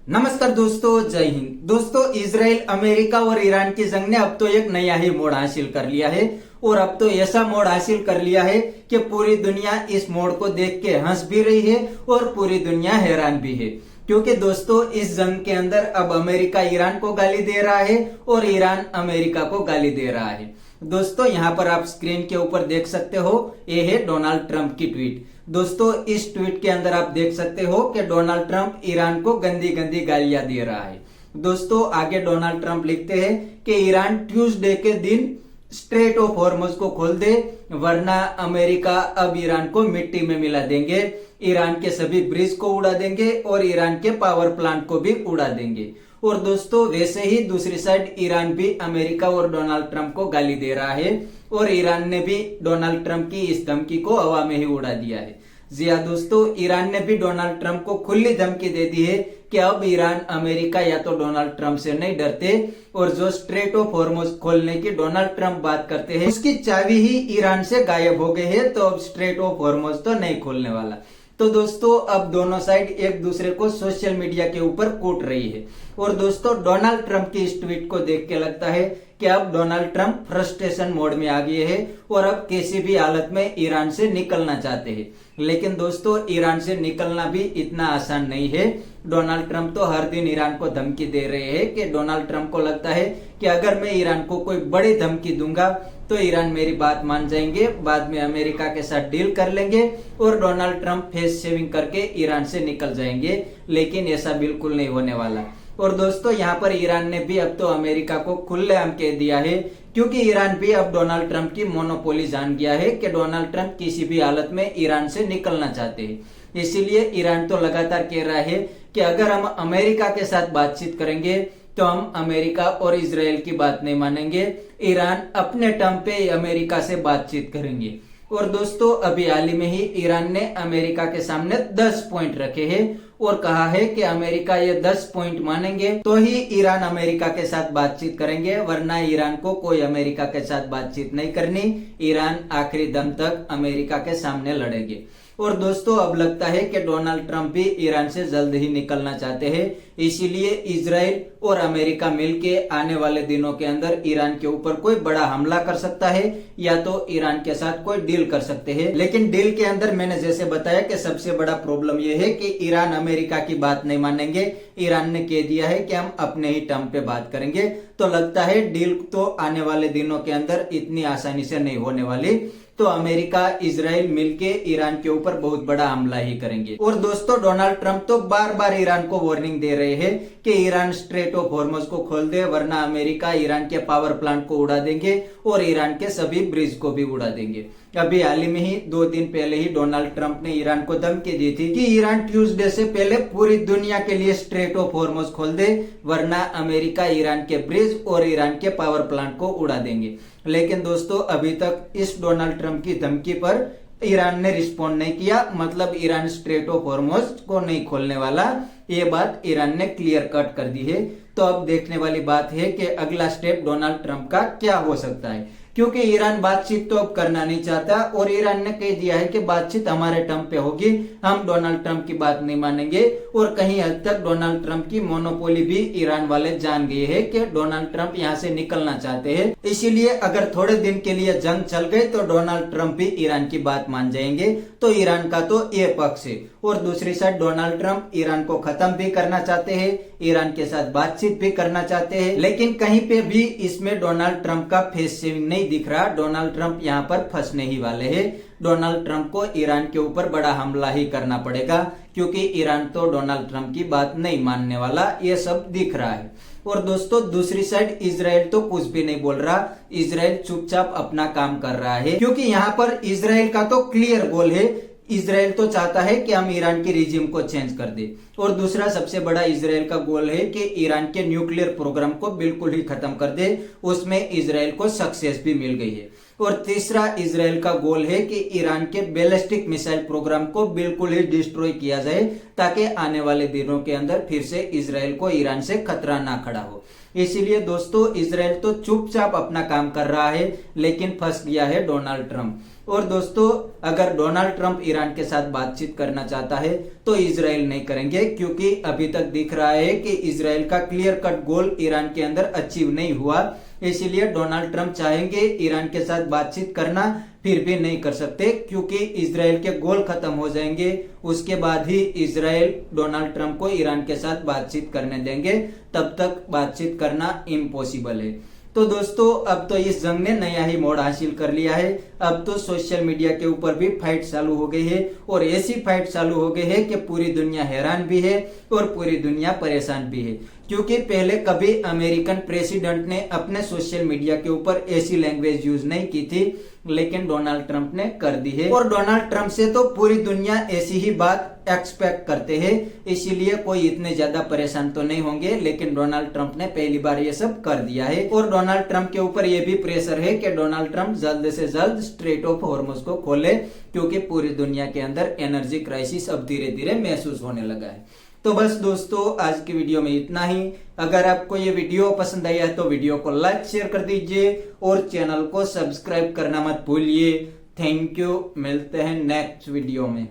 नमस्कार दोस्तों, जय हिंद। दोस्तों, इजराइल, अमेरिका और ईरान की जंग ने अब तो एक नया ही मोड़ हासिल कर लिया है और अब तो ऐसा मोड़ हासिल कर लिया है कि पूरी दुनिया इस मोड़ को देख के हंस भी रही है और पूरी दुनिया हैरान भी है। क्योंकि दोस्तों, इस जंग के अंदर अब अमेरिका ईरान को गाली दे रहा है और ईरान अमेरिका को गाली दे रहा है। दोस्तों, यहाँ पर आप स्क्रीन के ऊपर देख सकते हो, ये है डोनाल्ड ट्रंप की ट्वीट। दोस्तों, इस ट्वीट के अंदर आप देख सकते हो कि डोनाल्ड ट्रंप ईरान को गंदी गंदी गालियां दे रहा है। दोस्तों, आगे डोनाल्ड ट्रंप लिखते हैं कि ईरान ट्यूसडे के दिन स्ट्रेट ऑफ हॉर्मुज को खोल दे, वरना अमेरिका अब ईरान को मिट्टी में मिला देंगे, ईरान के सभी ब्रिज को उड़ा देंगे और ईरान के पावर प्लांट को भी उड़ा देंगे। और दोस्तों, वैसे ही दूसरी साइड ईरान भी अमेरिका और डोनाल्ड ट्रंप को गाली दे रहा है और ईरान ने भी डोनाल्ड ट्रंप की इस धमकी को हवा में ही उड़ा दिया है। जी हाँ दोस्तों, ईरान ने भी डोनाल्ड ट्रंप को खुली धमकी दे दी है कि अब ईरान अमेरिका या तो डोनाल्ड ट्रंप से नहीं डरते और जो स्ट्रेट ऑफ हॉर्मुज खोलने की डोनाल्ड ट्रंप बात करते हैं, उसकी चाबी ही ईरान से गायब हो गई है। तो अब स्ट्रेट ऑफ हॉर्मुज तो नहीं खोलने वाला। तो दोस्तों, अब दोनों साइड एक दूसरे को सोशल मीडिया के ऊपर कूट रही है। और दोस्तों, डोनाल्ड ट्रंप की इस ट्वीट को देख के लगता है कि अब डोनाल्ड ट्रंप फ्रस्ट्रेशन मोड में आ गए हैं और अब किसी भी हालत में ईरान से निकलना चाहते हैं। लेकिन दोस्तों, ईरान से निकलना भी इतना आसान नहीं है। डोनाल्ड ट्रंप तो हर दिन ईरान को धमकी दे रहे हैं कि डोनाल्ड ट्रंप को लगता है कि अगर मैं ईरान को कोई बड़ी धमकी दूंगा तो ईरान मेरी बात मान जाएंगे, बाद में अमेरिका के साथ डील कर लेंगे और डोनाल्ड ट्रंप फेस सेविंग करके ईरान से निकल जाएंगे। लेकिन ऐसा बिल्कुल नहीं होने वाला। और दोस्तों, यहाँ पर ईरान ने भी अब तो अमेरिका को खुलेआम कह दिया है, क्योंकि ईरान भी अब डोनाल्ड ट्रंप की मोनोपोली जान गया है कि डोनाल्ड ट्रंप किसी भी हालत में ईरान से निकलना चाहते हैं। इसीलिए ईरान तो लगातार कह रहा है कि अगर हम अमेरिका के साथ बातचीत करेंगे तो हम अमेरिका और इजराइल की बात नहीं मानेंगे, ईरान अपने टर्म पे अमेरिका से बातचीत करेंगे। और दोस्तों, अभी हाल ही में ही ईरान ने अमेरिका के सामने 10 पॉइंट रखे हैं और कहा है कि अमेरिका ये 10 पॉइंट मानेंगे तो ही ईरान अमेरिका के साथ बातचीत करेंगे, वरना ईरान को कोई अमेरिका के साथ बातचीत नहीं करनी। ईरान आखिरी दम तक अमेरिका के सामने लड़ेंगे। और दोस्तों, अब लगता है कि डोनाल्ड ट्रंप भी ईरान से जल्द ही निकलना चाहते हैं। इसीलिए इजराइल और अमेरिका मिलके आने वाले दिनों के अंदर ईरान के ऊपर कोई बड़ा हमला कर सकता है या तो ईरान के साथ कोई डील कर सकते हैं। लेकिन डील के अंदर मैंने जैसे बताया कि सबसे बड़ा प्रॉब्लम यह है कि ईरान अमेरिका की बात नहीं मानेंगे। ईरान ने कह दिया है कि हम अपने ही टर्म पे बात करेंगे। तो लगता है डील तो आने वाले दिनों के अंदर इतनी आसानी से नहीं होने वाली। तो अमेरिका इजराइल मिलके ईरान के ऊपर बहुत बड़ा हमला ही करेंगे। और दोस्तों, डोनाल्ड ट्रंप तो बार बार ईरान को वार्निंग दे रहे हैं कि ईरान स्ट्रेट ऑफ हॉर्मुज को खोल दे, वरना अमेरिका ईरान के पावर प्लांट को उड़ा देंगे और ईरान के सभी ब्रिज को भी उड़ा देंगे। अभी हाल ही में ही 2 दिन पहले ही डोनाल्ड ट्रंप ने ईरान को धमकी दी थी कि ईरान ट्यूसडे से पहले पूरी दुनिया के लिए स्ट्रेट ऑफ हॉर्मुज खोल दे, वरना अमेरिका ईरान के ब्रिज और ईरान के पावर प्लांट को उड़ा देंगे। लेकिन दोस्तों, अभी तक इस डोनाल्ड ट्रंप की धमकी पर ईरान ने रिस्पॉन्ड नहीं किया। मतलब ईरान स्ट्रेट ऑफ हॉर्मुज को नहीं खोलने वाला, ये बात ईरान ने क्लियर कट कर दी है। तो अब देखने वाली बात है कि अगला स्टेप डोनाल्ड ट्रंप का क्या हो सकता है, क्योंकि ईरान बातचीत तो अब करना नहीं चाहता और ईरान ने कह दिया है कि बातचीत हमारे टर्म पे होगी, हम डोनाल्ड ट्रंप की बात नहीं मानेंगे। और कहीं हद तक डोनाल्ड ट्रंप की मोनोपोली भी ईरान वाले जान गए हैं कि डोनाल्ड ट्रंप यहाँ से निकलना चाहते हैं। इसीलिए अगर थोड़े दिन के लिए जंग चल गई तो डोनाल्ड ट्रंप भी ईरान की बात मान जाएंगे। तो ईरान का तो ये पक्ष है। और दूसरी साइड डोनाल्ड ट्रंप ईरान को खत्म भी करना चाहते हैं, ईरान के साथ बातचीत भी करना चाहते हैं। लेकिन कहीं पे भी इसमें डोनाल्ड ट्रंप का फेस सेविंग नहीं दिख रहा। डोनाल्ड ट्रंप यहाँ पर फंसने ही वाले हैं। डोनाल्ड ट्रंप को ईरान के ऊपर बड़ा हमला ही करना पड़ेगा, क्योंकि ईरान तो डोनाल्ड ट्रंप की बात नहीं मानने वाला, ये सब दिख रहा है। और दोस्तों, दूसरी साइड इजराइल तो कुछ भी नहीं बोल रहा। इजराइल चुपचाप अपना काम कर रहा है, क्योंकि यहाँ पर इजराइल का तो क्लियर गोल है। इजराइल तो चाहता है कि हम ईरान के रिजिम को चेंज कर दे। और दूसरा सबसे बड़ा इजराइल का गोल है कि ईरान के न्यूक्लियर प्रोग्राम को बिल्कुल ही खत्म कर दे। उसमें इजराइल को सक्सेस भी मिल गई है। और तीसरा इजराइल का गोल है कि ईरान के बैलिस्टिक मिसाइल प्रोग्राम को बिल्कुल ही डिस्ट्रॉय किया जाए, ताकि आने वाले दिनों के अंदर फिर से इजराइल को ईरान से खतरा ना खड़ा हो। इसीलिए दोस्तों, इजराइल तो चुपचाप अपना काम कर रहा है, लेकिन फंस गया है डोनाल्ड ट्रंप। और दोस्तों अगर डोनाल्ड ट्रंप ईरान के साथ बातचीत करना चाहता है तो इजराइल नहीं करेंगे, क्योंकि अभी तक दिख रहा है कि इजराइल का क्लियर कट गोल ईरान के अंदर अचीव नहीं हुआ। इसीलिए डोनाल्ड ट्रंप चाहेंगे ईरान के साथ बातचीत करना, फिर भी नहीं कर सकते क्योंकि इजराइल के गोल खत्म हो जाएंगे। उसके बाद ही इजराइल डोनाल्ड ट्रंप को ईरान के साथ बातचीत करने देंगे, तब तक बातचीत करना इम्पॉसिबल है। तो दोस्तों अब तो इस जंग ने नया ही मोड़ हासिल कर लिया है। अब तो सोशल मीडिया के ऊपर भी फाइट चालू हो गई है, और ऐसी फाइट चालू हो गई है कि पूरी दुनिया हैरान भी है और पूरी दुनिया परेशान भी है, क्योंकि पहले कभी अमेरिकन प्रेसिडेंट ने अपने सोशल मीडिया के ऊपर ऐसी लैंग्वेज यूज नहीं की थी, लेकिन डोनाल्ड ट्रंप ने कर दी है। और डोनाल्ड ट्रंप से तो पूरी दुनिया ऐसी ही बात एक्सपेक्ट करते हैं, इसीलिए कोई इतने ज्यादा परेशान तो नहीं होंगे। लेकिन डोनाल्ड ट्रंप ने पहली बार ये सब कर दिया है, और डोनाल्ड ट्रंप के ऊपर ये भी प्रेशर है कि डोनाल्ड ट्रंप जल्द से जल्द स्ट्रेट ऑफ हॉर्मुज को खोले, क्योंकि पूरी दुनिया के अंदर एनर्जी क्राइसिस अब धीरे धीरे महसूस होने लगा है। तो बस दोस्तों आज की वीडियो में इतना ही। अगर आपको ये वीडियो पसंद आया है तो वीडियो को लाइक शेयर कर दीजिए और चैनल को सब्सक्राइब करना मत भूलिए। थैंक यू, मिलते हैं नेक्स्ट वीडियो में।